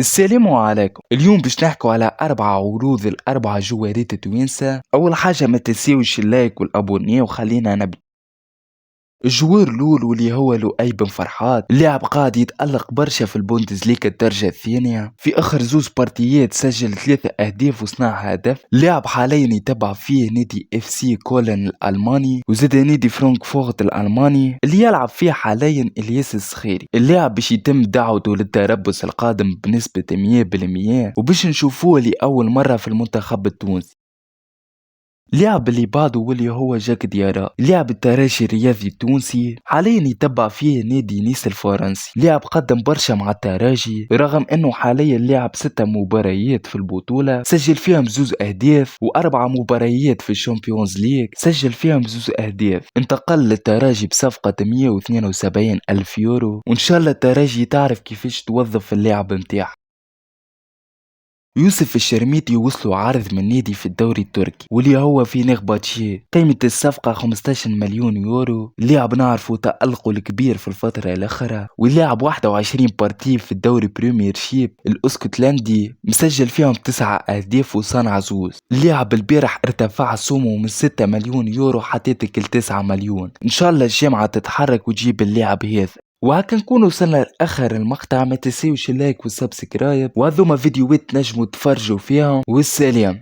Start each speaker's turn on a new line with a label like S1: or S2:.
S1: السلام عليكم. اليوم باش نحكوا على 4 عروض الأربعة جوارات توانسة. أول حاجة ما تنسيوش اللايك والأبوني وخلينا نبدأ. الجوار الأول واللي هو لؤي بن فرحات، اللاعب قاعد يتألق برشا في البوندسليغا الدرجة الثانية. في آخر زوز بارتيات سجل 3 أهداف وصنع هدف. اللاعب حاليا يتبع فيه نادي اف سي كولن الألماني وزاد نادي فرانكفورت الألماني اللي يلعب فيه حاليا الياس الصخيري. اللاعب باش يتم دعوته للتربص القادم بنسبة 100% وباش نشوفوه لأول مرة في المنتخب التونسي. اللاعب اللي بعده واللي هو جاك ديارا، لاعب الترجي الرياضي التونسي، حاليا يتبع فيه نادي نيس الفرنسي. لاعب قدم برشا مع الترجي رغم انه حاليا لعب 6 مباريات في البطولة سجل فيهم 2 أهداف، و4 مباريات في الشامبيونز ليج سجل فيهم 2 أهداف. انتقل للترجي بصفقة 172 ألف يورو، وإن شاء الله الترجي تعرف كيفاش توظف اللاعب متاعها. يوسف الشرميتي وصلوا عرض من نادي في الدوري التركي واللي هو في نغباتشي. قيمة الصفقة 15 مليون يورو. اللاعب نعرفه تألقه الكبير في الفترة الأخرى، واللاعب 21 بارتي في الدوري بريمير شيب الاسكتلندي مسجل فيهم 9 أهداف وصنع زوز. اللاعب البارح ارتفع سومه من 6 مليون يورو حتى تكل 9 مليون. إن شاء الله الجامعة تتحرك وتجيب اللاعب هذا. وهكا نكون وصلنا لاخر المقطع. ما تنسيوش اللايك والسبسكرايب، وهذوما فيديوهات نجموا تفرجوا فيهم، والسلام.